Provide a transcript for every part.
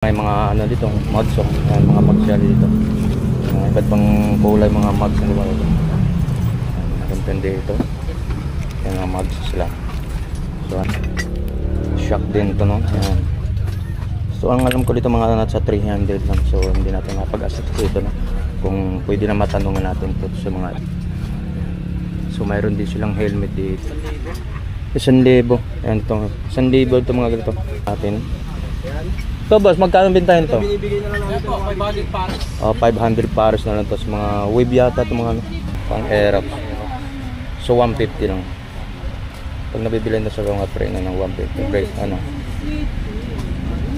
May mga ano dito, mods, may mga mods siya dito. Iba't pang kulay mga mods na diba? Maganda dito. Yan mga mods sila. So, shock din to, no? Yan. So, ang alam ko dito mga nasa 300 lang. So, hindi natin napag-assess dito, no? Kung pwede na matanungan natin to sa mga. So, mayroon din silang helmet dito. 1,000. Ayan ito. 1,000 ito mga ganito. Atin. So boss, magkano bintahin to? Binibigay na lang natin 500 pares. Oh, 500 pares na lang to sa mga wave yata itong mga ano, pang Aerox. So 150 lang. Pag nabibili na sa mga preno ng 150, brake ano.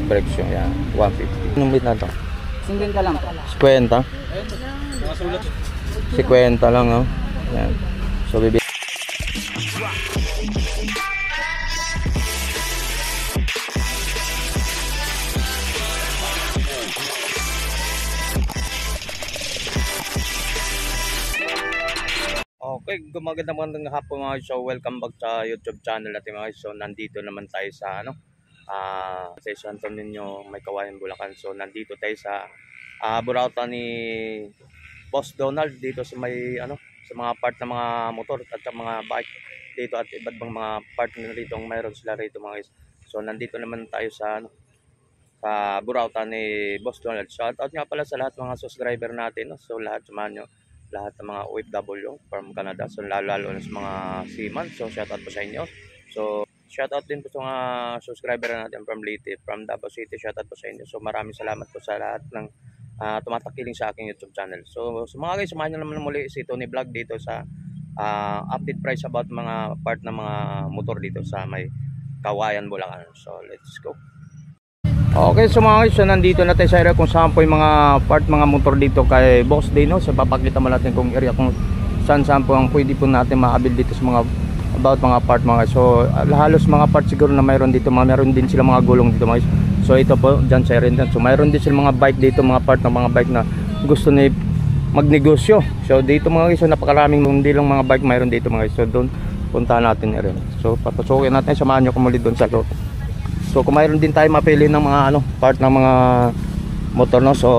Brake shoe yan, 150. Anong bit na to? 50 lang. 50? 50 lang, oh. Yan. So bibili. Okay, magandang hapon mga guys. So welcome back sa YouTube channel natin mga guys. So nandito naman tayo sa ano sa San Antonio, may Kawayan, Bulacan. So nandito tayo sa burautan ni Boss Donald dito sa may ano sa mga part ng mga motor at sa mga bike dito at iba't bang mga part na rito mayroon sila rito mga guys. So nandito naman tayo sa ano sa burautan ni Boss Donald. Shout out nga pala sa lahat mga subscriber natin, no? So lahat samahan nyo, lahat ng mga OFW from Canada, so lalo na sa mga seaman. So shout out po sa inyo. So shout out din po sa mga subscriber natin from Leyte, from Davao City. Shout out po sa inyo. So maraming salamat po sa lahat ng tumatakiling sa aking YouTube channel. So mga guys, samahan nyo naman muli si Tony Vlog dito sa update price about mga part ng mga motor dito sa may Kawayan, Bulacan. So let's go. Okay, so mga guys, so nandito na tayo sa area kung saan po yung mga part mga motor dito kay Boss Dino. So papakita mo natin kung area kung saan po ang pwede po natin maabil dito sa mga about mga part mga guys. So halos mga part siguro na mayroon dito, mayroon din sila mga gulong dito mga guys. So ito po dyan sa area dyan. So mayroon din sila mga bike dito, mga part ng mga bike na gusto na magnegosyo. So dito mga guys, so napakaraming hindi lang mga bike mayroon dito mga guys. So doon puntahan natin area. So papasukin natin, samahan nyo kumuli doon sa loob. So kung mayroon din tayo mapili ng mga ano part ng mga motor, no. So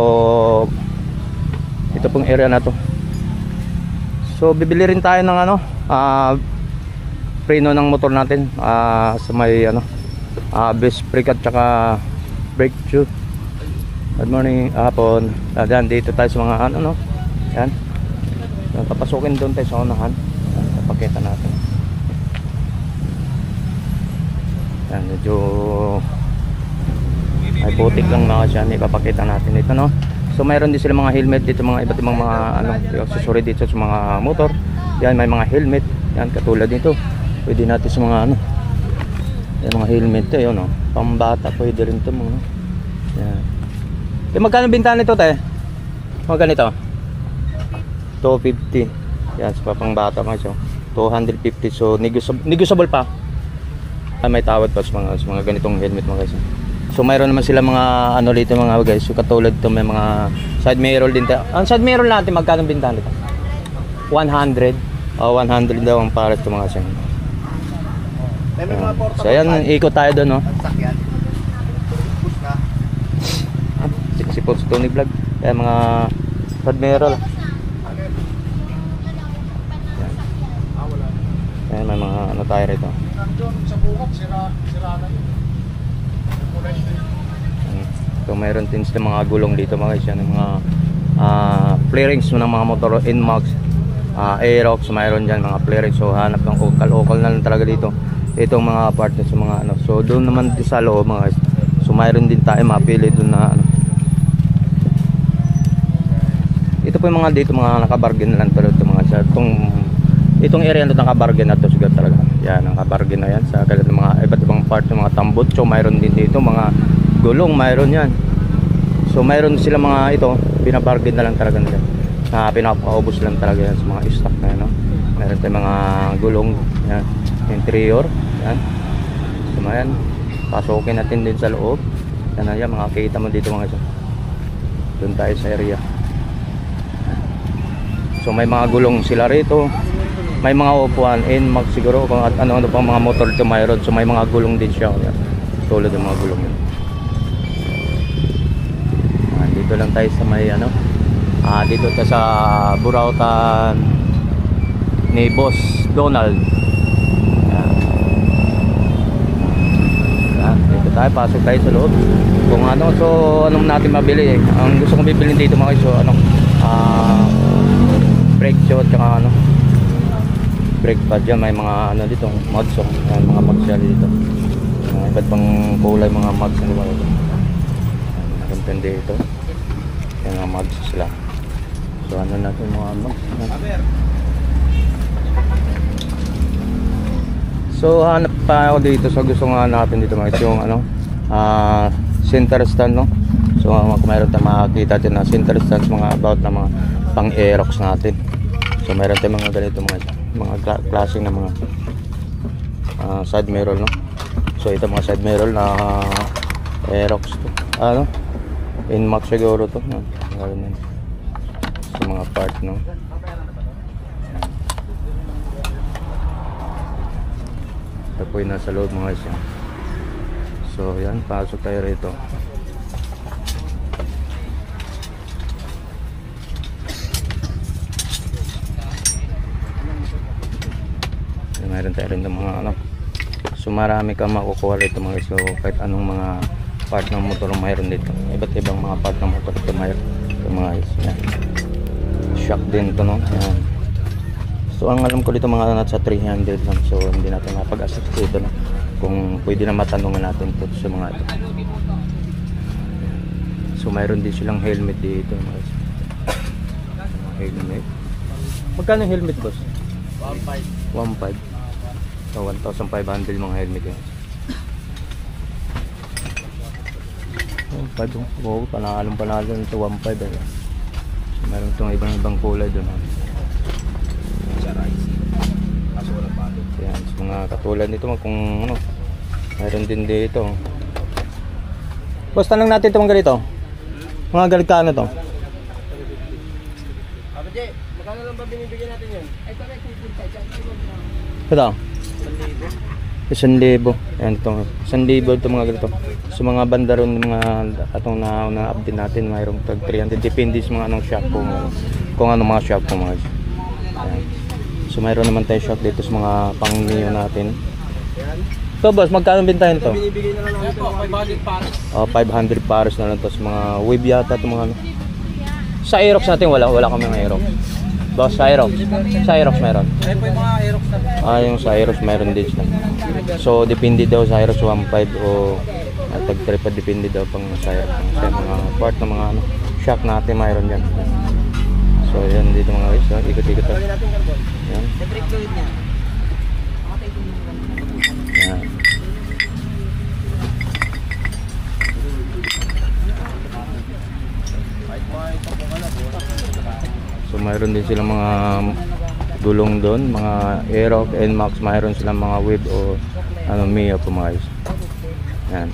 ito pong area na to. So bibili rin tayo ng ano preno ng motor natin sa may ano best brake at saka brake shoe. Good morning, hapon. Diyan dito tayo sa mga ano, no. Yan. Papasukin doon tayo sa unahan. Papakita natin. Yan, medyo ay putik lang mga siya, ipapakita natin ito, no. So mayroon din sila mga helmet dito, mga iba't ibang mga ano accessory dito sa mga motor. Yan, may mga helmet yan katulad nito. Pwede natin sa mga ano yan, mga helmet to yun, no. Pambata pwede rin ito mga yan. Magkano bintahan nito tayo? Magkano ito? 250 yan, sa pangbata mga siya. 250, so negotiable pa. May tawad pa sa mga ganitong helmet mga guys. So mayroon naman sila mga ano dito mga guys. So katulad to may mga side mirror din tayo. Ang side mirror natin magkano bintahan nito? 100. 100 daw ang pares to mga guys. So ayan, ikot tayo doon, no. Si Tony Vlog. Kaya mga side mirror. Ayan, may mga ano tayo rito. Sa bukat, sira na yun. So mayroon din sila mga gulong dito mga guys. Yan yung mga flarings ng mga motor, Inmax, Aerox, mayroon dyan mga flarings. So hanap ng okal na lang talaga dito itong mga partners sa mga ano. So doon naman din sa loob mga guys. So mayroon din tayo mapili doon na ano. Ito po yung mga dito mga nakabargain na lang talaga mga sa itong area na nakabargain na to siguro talaga. Yan, nakabargain na yan sa kalat ng mga iba't ibang part ng mga tambot. So mayroon din dito mga gulong, mayroon yan. So mayroon sila mga ito, binabargain na lang talaga nila. Pinakaubos lang talaga yan sa mga stock na yan, no? Mayroon tayong mga gulong, yan, interior, yan. So yan, pasukin natin din sa loob. Yan na yan, makakita mo dito mga isa. Doon tayo sa area. So may mga gulong sila rito. May mga upuan, Inmax siguro kung ano pang mga motor ito mayroon. So may mga gulong din siya. Yan. Tulad ng mga gulong yun. dito lang tayo sa may ano, dito tayo sa Burautan ni Boss Donald. Dito tayo, pasok tayo sa loob. Kung ano, so anong natin mabili ang gusto kong bibilin dito mga guys, so ano, brake show at saka ano, brake pad dyan. May mga ano dito, mods, so mga mods yan dito, iba't pang kulay mga mods na diba ito. Meron dito yung mga mods sila. So ano natin mga mods. So hanap pa ako dito, so gusto nga natin dito mga yung ano, center stand, no. So kung mayroon tayong makakita din na center stands, mga about na mga pang Aerox natin. So mayroon tayong mga ganito mga klaseng na mga side mirror, no. So ito mga side mirror na Aerox to, ano, Inmax siguro to, no? Sa mga part, no. Ito po yung nasa loob mga guys. So yan, pasok tayo rito. Mayroon tayo rin ng mga ano. So marami kang makukuha rito mga guys. So kahit anong mga part ng motor mayroon dito. Iba't ibang mga part ng motor ito mayroon. Ito mga guys. Yan. Shock din ito, no. Yan. So ang alam ko dito mga nasa 300 lang. So hindi natin mapag-assist dito, no? Kung pwede na matanungan natin ito sa mga ito. So mayroon din silang helmet dito, guys. Helmet. Magkano yung helmet, boss? 1.5. 1.5. So 1,500 mga helmet yun. 1.5. Oo, panalo nito 1.5. So mayroon itong ibang kulay doon. Yan, so mga katulad nito kung ano, mayroon din dito. Boss, tanong natin ito mga ganito. Mga galikano to? Abadje, magkano lang ba binibigyan natin yun? Ay, correct. Ito? 1,000. Ayan ito. 1,000 ito mga ganito. So mga banda ron, mga atong na-update natin, mayroong tag 300. Depende sa mga anong shop kung anong mga shop po mga. Ayan. So mayroon naman tayo shop dito sa mga pang Neo natin. So boss, magkano bintahin to? Binibigay na lang natin po, 500 pares. 500 pares na lang to sa mga wave yata ito mga ano. Sa Aerox natin wala kami ng Aerox. Boss, sa Aerox. Sa Aerox meron. Ay po yung mga Aerox na. Yung sa Aerox meron din sila. So depende daw sa Aerox 1.5 o tag 3 pa, depende daw pang sa Aerox. Sa mga part ng mga ano, shock natin mayroon diyan. So yan dito mga guys, so, ikot-ikot tayo. Yan. Yan. So mayroon din silang mga gulong doon, mga Aerox, Nmax, mayroon silang mga wave o ano, Mio po mga guys. Yan.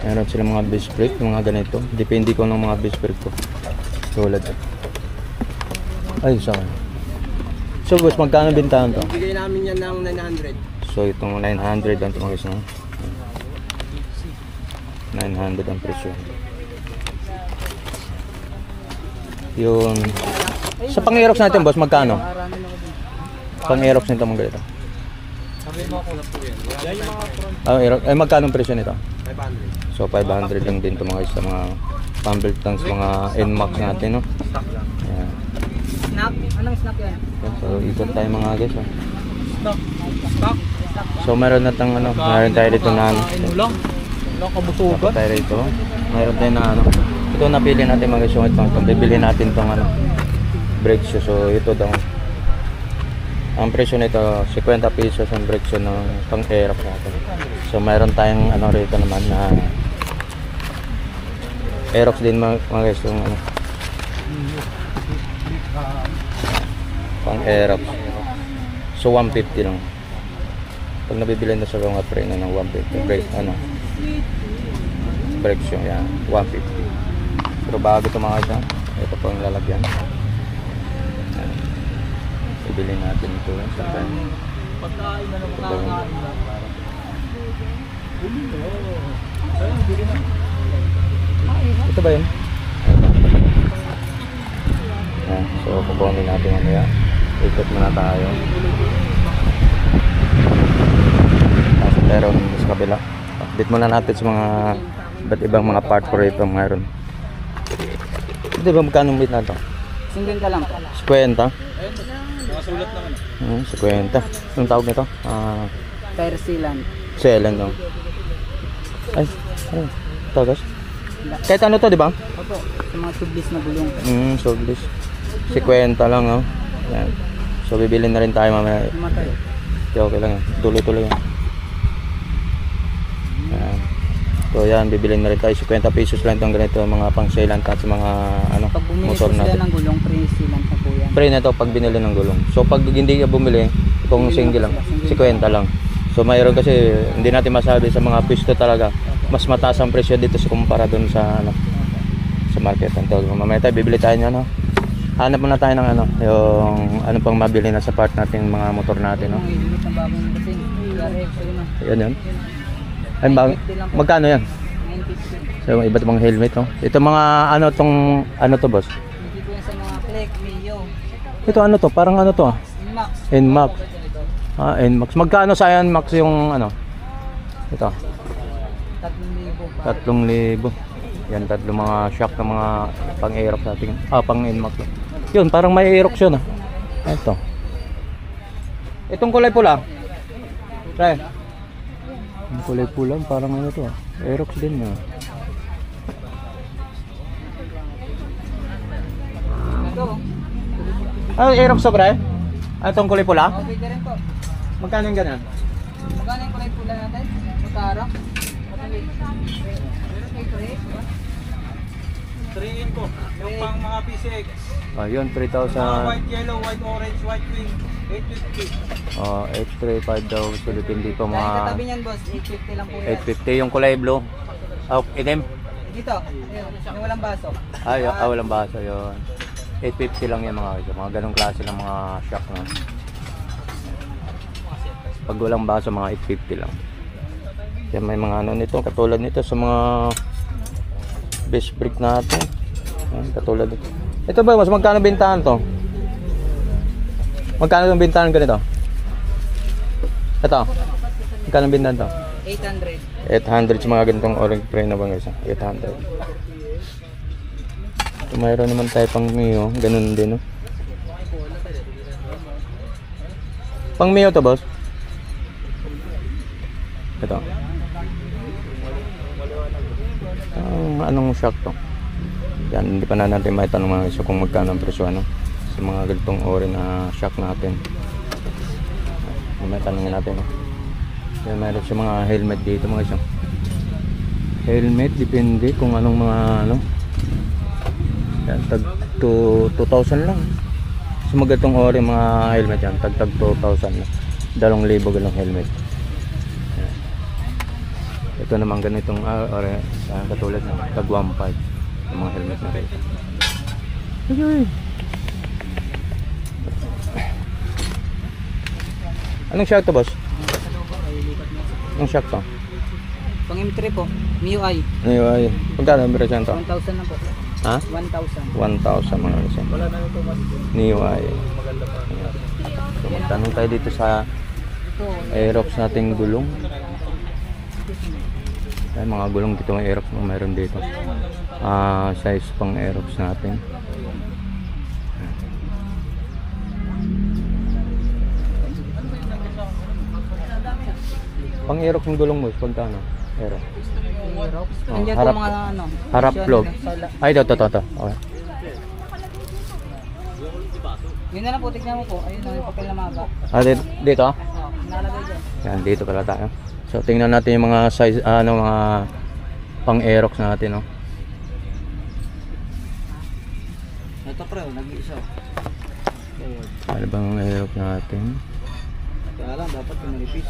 Mayroon silang mga disc brake, mga ganito. Depende ko ng mga disc brake ko. Tulad. Ay, saan? So boss, magkano bintahan to? Bigay namin yan ng 900. So itong 900 ang tumagis na. 900 ang presyo. Yun. Sa pang-Aerox natin boss, magkano? Pang-Aerox nito mga ganito. Sabi mo ako lang po yan. Yan yung mga front. Aerox, magkano ang presyo nito? 500. So 500 lang din ito mga guys sa mga pump-built tanks, mga Nmax natin, no? Ayan. Snap? Anong snap yan? So ikot tayo mga guys, oh. Stock. Stock. So meron na tang ano, meron tayo dito na ano. Inulang. Inulang kabusugan. Tayo rito. Meron tayo na ano. Ito napili natin mga guys, yung itong bibili natin tong ano, brake shoe. So ito daw. Ang presyo nito 50 pesos ang brake shoe ng pang Aerox natin. So meron tayong ano rito naman na Aerox din mga guys, yung ano, pang Aerox. So 150 lang. Pag nabibili na sa mga pre na ng 150 brake ano, brake shoe yan, 150. Pero bago ito mga guys, ito po yung lalagyan. Ibili natin ito sa time. Pagkain na naman kakain. Ito ba yun? Ayan, so kukunin natin mamaya. Ikot muna tayo. Tapos meron sa kabila. Update muna natin sa mga iba't ibang mga part for ito mayroon. Hindi ba magkano bit na ito? 50 lang. 50? Nakasulat naman. 50. Anong tawag nito? Fire sealant. Sealant no? Ay, ano? Tagas? Kahit ano to, di ba? Opo, sa mga tubeless na gulong. Tubeless. 50 lang, no? Yan. So, bibili na rin tayo mamaya. Matay. Okay lang yan. Tuloy-tuloy yan. Yan. So, yan. Bibili na rin tayo. 50 pesos lang itong ganito. Mga pang sealant at mga ano, Pag bumili motor po sila natin. ng gulong, free sealant na po yan. Pre na to pag binili ng gulong. So, pag hindi ka bumili, itong single lang. 50 lang. So, mayroon kasi hindi natin masabi sa mga pisto talaga. Mas mataas ang presyo dito sa kumpara dun sa ano, sa market. Ito, mamaya tayo bibili tayo niyan, no? Hanap muna tayo ng ano, yung ano pang mabili na sa part natin mga motor natin, no? Ang ilimit ng bagong dating. RX, yun na. Yan yan. Ay, magkano yan? 950. So, iba't ibang helmet, no? Ito mga ano tong ano to, boss? Hindi po yan sa mga Fleck, Mio, Ito ano to? Parang ano to? Inmax. Nmax. Nmax. Magkano sa Nmax yung ano? Ito. 3,000. 3,000. Yan, tatlo mga shock na mga pang-aerox natin. Pang Nmax. Yun, parang may aerox yun, ah. Ito. Itong kulay pula. Try. Yung kulay pula, parang ano to, ah. Aerox din, ah. Ito. Aerox to, pre? Itong kulay pula? Okay ka rin po. Magkano yung ganyan? Magkano yung kulay pula natin? Magkano? 3 po. Yung pang mga PCX. Yun, 3,000. White, yellow, white, orange, white, green. 850. H35 daw, sulitin dito Dahil mga katabi niyan, boss, 850 lang po yan. 850 yung kulay blue. Itim? Dito, yung walang baso. Walang baso yun. 850 lang yan mga guys. Mga ganong klase ng mga shock na. Pag walang baso, mga 850 lang. Yan, may mga ano nito, katulad nito sa mga base brake natin. Yan, katulad nito. Ito ba, mas magkano bintahan to? Magkano yung bintahan ganito? Ito. Magkano bintahan to? 800. 800 sa mga ganitong orange frame na ba guys? 800. So, mayroon naman tayo pang Mio, ganun din, no? Pang Mio to, boss? Ito. Anong shock to? Yan, hindi pa na natin may tanong mga iso kung magkano ang presyo, ano? Sa mga ganitong ori na shock natin. May tanongin natin, no? Yan, mayroon sa mga helmet dito mga iso. Helmet, depende kung anong mga ano. Yan, tag 2,000 lang. Sa mga ganitong ori mga helmet yan, tag 2,000 na. 2,000 ganong helmet. Yan. Ito naman ganitong ori, katulad na tag 1,500 yung mga helmet na ito. Anong shock to, boss? Anong shock to? Pang M3 po, MIUI. Ay, pagkano ang presyo to? 1,000 na po. Ha? 1,000. 1,000 mga kasi. Wala na ito mas Niway. maganda pa. So, magtanong tayo dito sa Aerox nating gulong. Ay, mga gulong dito ng Aerox na mayroon dito. Size pang Aerox natin. Pang Aerox ng gulong mo, pagkano? Aerox. Hindi po harap- mga ano. Harap option vlog. sa la- Ay, ito. Okay. Yun na lang po, tignan mo po. Ayun na, yung papel na maba. Dito? Nalagay dyan. Yan, dito pala tayo. So, tingnan natin yung mga size, mga pang Aerox natin, no? Ito pre, nag-iisa. Ano bang Aerox natin? Kaya lang, dapat yung manipis.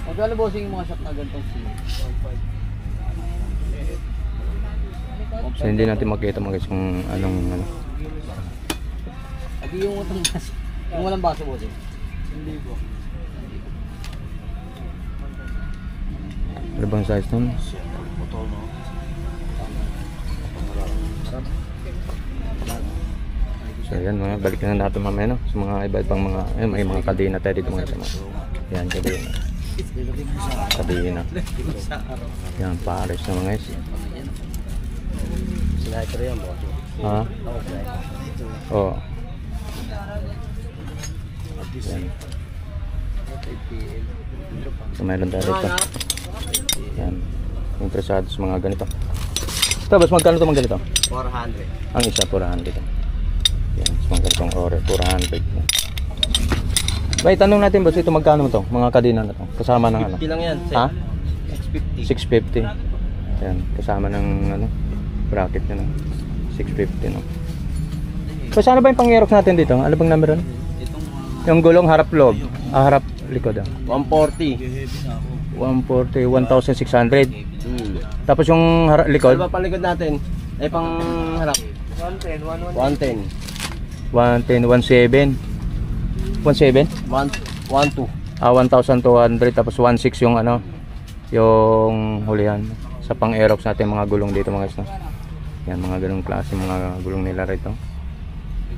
Magkano bossing yung mga shop na ganitong sila? So, hindi natin makita mga guys kung anong ano. Adi yung utang baso. Yung walang baso bossing. Ano bang size nun? So yan mga, balik na natin mamaya no? Sa mga iba-ibang mga, may mga kadena tayo dito mga sama. Yan, kadena. Kadena. Yan, pares na mga guys. Sniper yan po. Ha? Oo. Yan. So mayroon tayo dito. Yan. Interesado sa mga ganito. Tapos magkano ito mga ganito? 400. Ang isa 400. Yan, sa mga ganitong ore, 400. Bay, tanong natin boss, ito magkano to? Mga kadena na to? Kasama ng ano? 50 lang yan. Ha? 650. 650. Yan, kasama ng ano, bracket nyo no? 650 no? So sana ba yung pang-aerox natin dito? Ano bang number nun? Yung gulong harap loob, harap likod 140. 140, 1,600. Tapos yung likod? Ano ba palikod natin? Ay pang harap. 110. 110, 17. 17? 112. 1,200 tapos 16 yung ano, yung hulihan sa pang-aerox natin mga gulong dito mga guys no? Yan mga ganung klase mga gulong nila rito.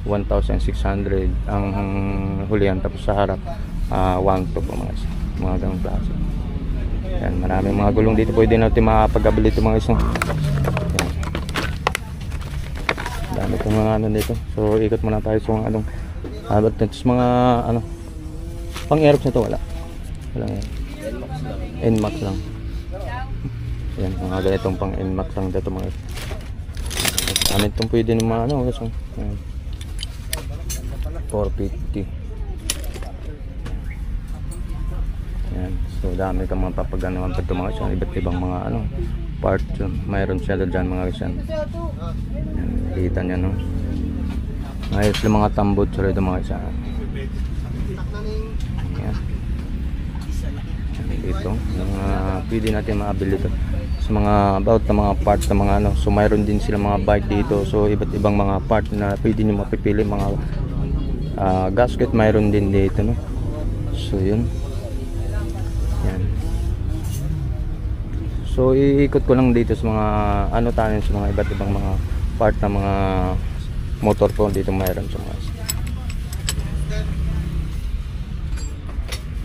1,600 ang hulihan tapos sa harap 1,200 po mga guys. Mga ganung klase. Yan, maraming mga gulong dito pwede natin makapag-abili dito mga guys no? Yan. Dami itong mga ano dito. So ikot muna tayo sa mga anong mga ano pang-aerox na to wala yan. NMAX lang. Yan, mga ganitong pang NMAX lang dito mga gamit itong pwede ng mga ano kasi 450. Yan, so dami kang mga papaganawan pa ito mga kasi iba't ibang mga ano part yun. Mayroon sila dyan mga kasi yan, kita nyo no, ayos yung mga tambot sila ito mga kasi yan. Dito yung pwede natin maabili ito sa mga about na mga parts na mga ano. So mayroon din sila mga bike dito, so iba't ibang mga part na pwede nyo mapipili, mga gasket mayroon din dito no. So yun yan. So iikot ko lang dito sa mga ano tayo sa mga iba't ibang mga part na mga motor po dito mayroon sa mga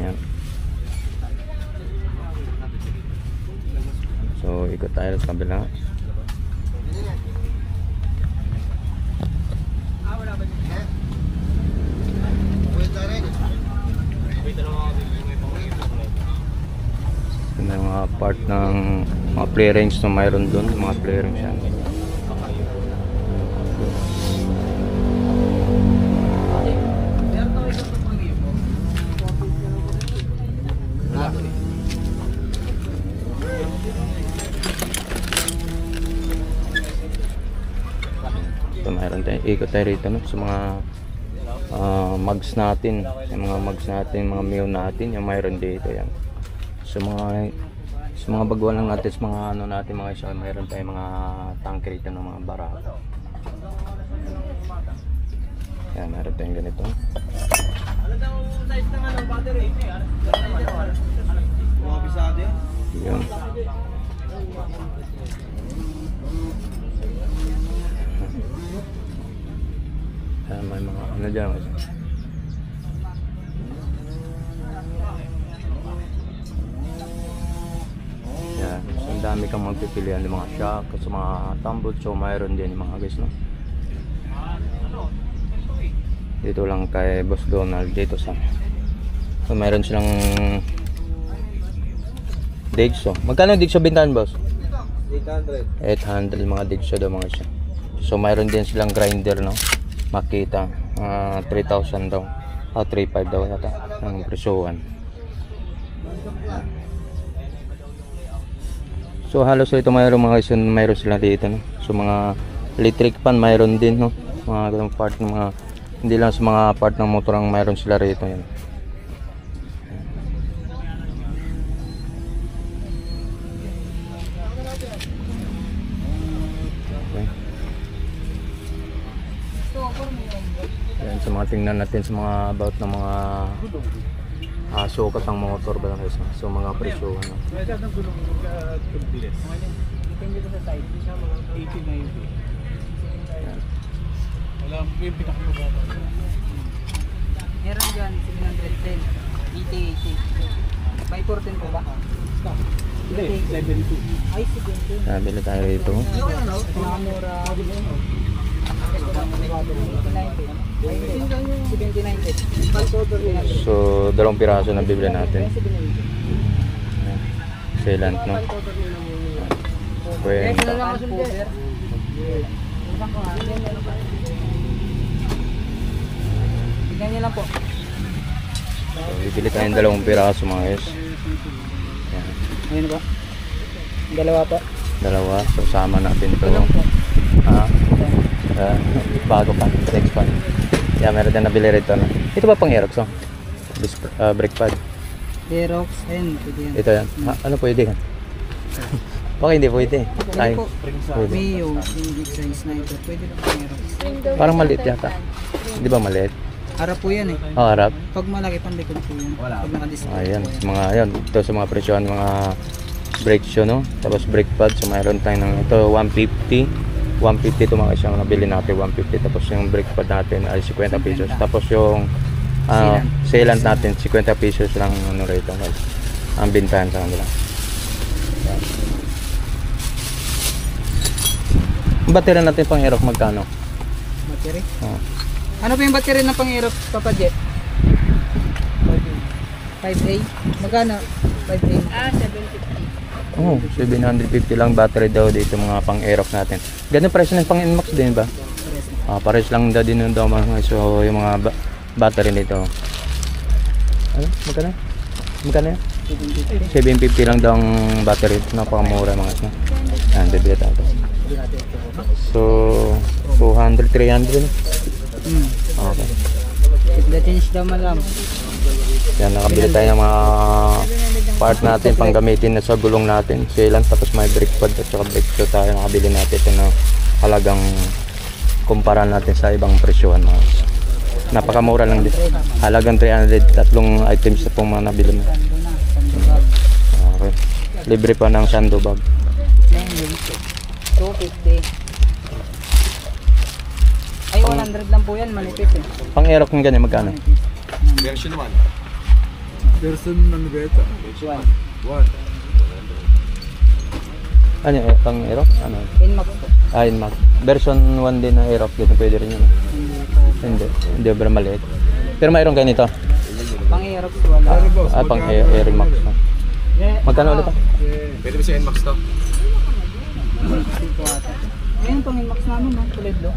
yan. So ikot tayo sa kabila. May mga part ng mga play range na mayroon doon, mga play range yan. So mayroon tayo, ikot tayo rito no, sa mga mugs natin, sa mga mugs natin, mga meal natin, yung mayroon dito yan. Sa mga baguhan lang natin, sa mga ano natin mga isa, mayroon tayo mga tank rito ng mga barako. Yan, mayroon tayong ganito. Yun. May mga ano dyan kasi. Yan, so ang dami kang magpipilian ng mga shock sa mga tambot, so mayroon din mga guys no. Dito lang kay Boss Donald dito sa, so mayroon silang Digso. Magkano Digso bintahan boss? 800 mga Digso daw mga siya. So mayroon din silang grinder no, Makita 3,000 daw, 3,500 daw yata ang presyuhan. So halos ito mayroon mga guys, mayroon sila dito no. So mga electric fan mayroon din no, mga ganung part ng mga, hindi lang sa mga part ng motor ang mayroon sila rito yan. sa mga tingnan natin sa mga about ng mga sukat ng motor ba guys. So mga presyo ano. Depende sa side. 80-90. Wala mo yung pinakamababa. Meron dyan, 710. 80-80. By 14 po ba? Hindi, 72. Ay, 72. Bili tayo rito. Yung ano, pinakamura. 79. So dalawang piraso na bibili natin. Sealant no. Well, Tignan niyo lang po. so, bibili tayo ng dalawang piraso mga guys. Yan. Ayun ba? Dalawa po. Dalawa. So sama natin ito. Bago pa. Next pa. Yeah, meron din nabili rito na. Ito ba pang Aerox? Oh? Brake pad. Xerox, ayun. Pwede yan. Ito yan. Ano pwede yan? Bakit hindi pwede? Ay, po. pwede. Mio, yung big size na ito. Pwede lang Xerox. Parang maliit yata. Di ba maliit? Harap po yan eh. Oh, harap. Pag malaki pang likod po yan. Pag naka-display Ayan, po yan. mga ayan, ito sa mga presyohan, mga brake shoe, no? Tapos brake pad, so mayroon tayo ng ito 150. 150 ito mga isang nabili natin, 150. Tapos yung brake pad natin ay 50 pesos. Tapos yung sealant natin 50 pesos lang ano rito guys. Ang bintahan sa kanila. Ayan. Ang battery natin pang Aerox magkano? Battery? Oh. Ano po yung battery na pang Aerox, Papa Jet? 5A? Magkano? 5A? 750. Oh, 750 lang battery daw dito mga pang Aerox natin. Ganun presyo ng pang Inmax din ba? Pares lang daw din daw mga so yung mga battery nito. Ano? Magkano? Magkano yan? 750 lang daw ang battery. Napakamura mga isna. Ayan, bibili tayo. So, 200, 300. Okay. If the change daw madam. Yan, nakabili tayo ng mga part natin pang gamitin na sa gulong natin. Sealant, tapos may brake pad at saka brake shoe tayo. Nakabili natin ito na halagang kumpara natin sa ibang presyohan mga. Napakamura lang din. Halagang 300, tatlong items na pong mga nabili mo. Okay. Libre pa ng sandbag. 250. Ay, 100 lang po yan, manipis eh. Pang Aerox ng ganyan, magkano? Version 1. Version ano ba ito? One. 1. Ano, pang Aerox? Ano? Inmax po. Inmax. Version 1 din na Aerox, dito pwede rin yun. Hindi po. Hindi ba maliit? Pero mayroon ganito. Pang Aerox wala. Pang Airmax. Magkano ulit? Pwede ba si NMAX to? Dito ata. Ayun, pang Inmax namin, no? Kulid lo.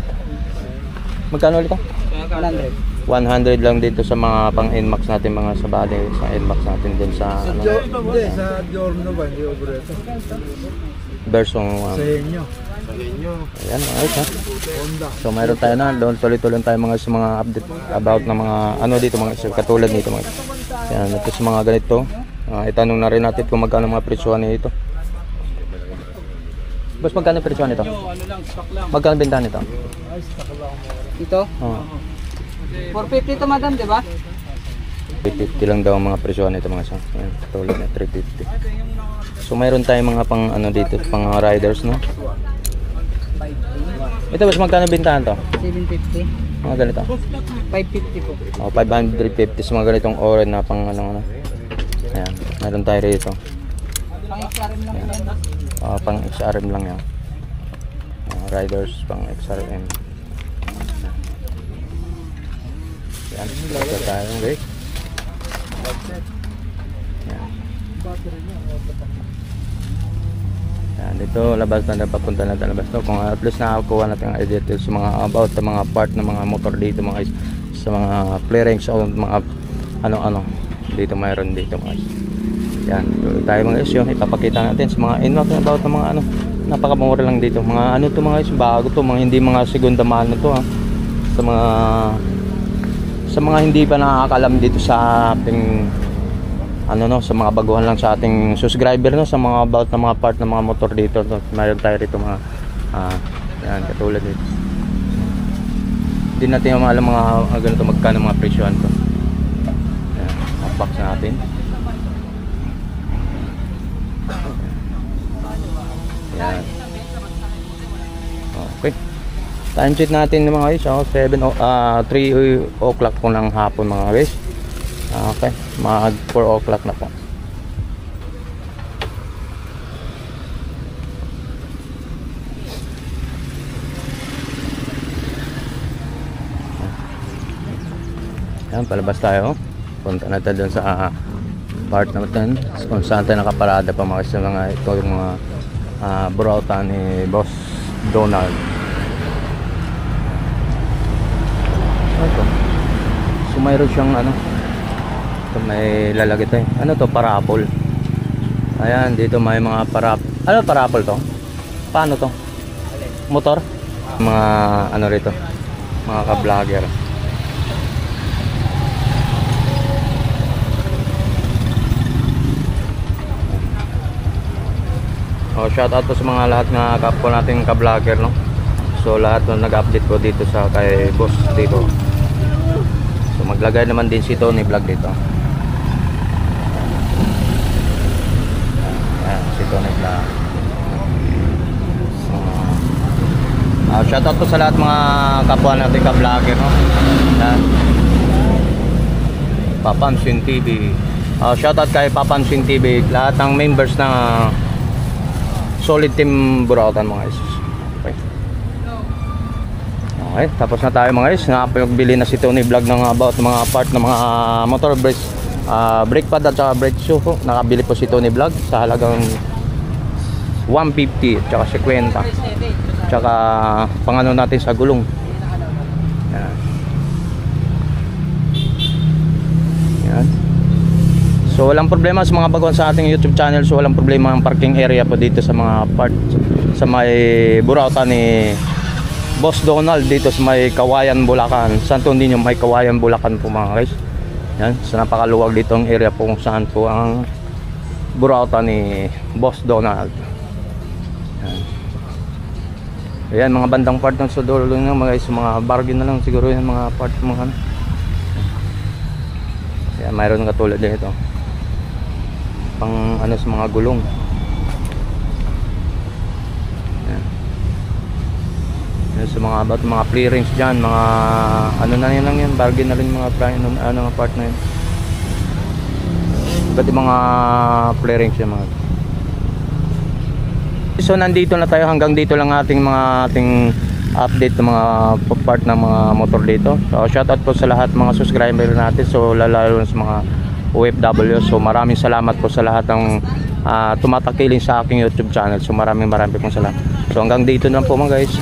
Magkano ulit? 100. 100 lang dito sa mga pang Inmax natin, mga sa bali, sa Inmax natin din sa ano, Hindi, sa Giorno ba? Hindi Obreto. version Sa 1. inyo. Sa inyo. Ayan, ayos ha. Honda. So mayroon tayo na, doon tuloy-tuloy tayo mga sa mga update about ng mga ano dito, mga katulad nito mga. Yan, ito sa mga ganito. Itanong na rin natin kung magkano mga presyohan nito. Boss, magkano presyohan nito? Magkano bentahan nito? Ito? Oh. 450 to madam, di ba? 350 lang daw ang mga presyohan nito mga sa. Ayan, katulad na 350. So mayroon tayong mga pang ano dito, pang riders, no? Ito boss, magkano bentahan to? 750. Mga ganito. 550 po. Oh, 550 sa mga ganitong oren na pang ano. Ayan, mayroon tayo rito. Pang XRM lang yan. Pang XRM lang yan. Riders pang XRM. Yan, ito tayo guys. Yan. Yan, dito labas na papunta natin labas to. Kung at least nakakuha natin ang idea sa mga about sa mga part ng mga motor dito mga guys, sa mga clearings o mga ano-ano dito mayroon dito mga guys. Yan, tuloy tayo mga guys, yun ipapakita natin sa mga Inmax about ng mga ano, napakamura lang dito. Mga ano to mga guys, bago to, mga hindi mga segunda mahal na to ha. Sa mga hindi pa nakakalam dito sa ating ano no, sa mga baguhan lang sa ating subscriber no, sa mga about ng mga part ng mga motor dito no, mayroon tayo rito mga yan, katulad dito. Hindi natin alam mga ganito magkano mga presyohan to. Ayan, unbox natin. Ayan. Okay. Time check natin mga guys. 3 o'clock po ng hapon mga guys. Okay. Mag 4 o'clock na po. Ayan, palabas tayo. Punta na tayo dun sa part natin kung saan tayo nakaparada pa mga sa mga ito yung mga burautan ni Boss Donald. Ito. So mayroon siyang ano, ito may lalagay tayo. Ano to? Parapol. Ayan, dito may mga ano parapol to? Paano to? Motor? Mga ano rito? Mga ka-vlogger. Shout out po sa mga lahat ng kapwa nating ka-vlogger, no? So lahat ng nag-update po dito sa kay Boss dito. So maglagay naman din si Tony Vlog dito. Ayan, si Tony Vlog. Shout out po sa lahat mga kapwa nating ka-vlogger, no? Ayan. Papansin TV. Shout out kay Papansin TV, lahat ng members ng Solid Team Burautan mga guys. Okay. Okay, tapos na tayo mga guys. Nakapagbili na si Tony Vlog ng about mga part ng mga motor brakes, brake pad at saka brake shoe. Nakabili po si Tony Vlog sa halagang 150 at saka 50. Tsaka pangano natin sa gulong. Yan. Yan. So walang problema sa mga baguhan sa ating YouTube channel. So walang problema ang parking area po dito sa mga part sa may burautan ni Boss Donald dito sa may Kawayan, Bulacan. Santo Niño, may Kawayan, Bulacan po mga guys. Yan, so napakaluwag dito ang area po kung saan po ang burautan ni Boss Donald. Yan. Ayan, mga bandang part ng sudolo lang mga guys, mga bargain na lang siguro yung mga part mga ano. Ayan, mayroon katulad dito pang ano sa mga gulong. Ayan. Ayan, sa mga about mga clearings dyan, mga ano na yun lang yan, bargain na rin mga ano part na yun. Ba't yung mga clearings yan mga. So nandito na tayo, hanggang dito lang ating update ng mga part ng mga motor dito. So shoutout po sa lahat mga subscriber natin, so lalo sa mga OFW. So maraming salamat po sa lahat ng tumatakiling sa aking YouTube channel. So maraming pong salamat. So hanggang dito na po mga guys.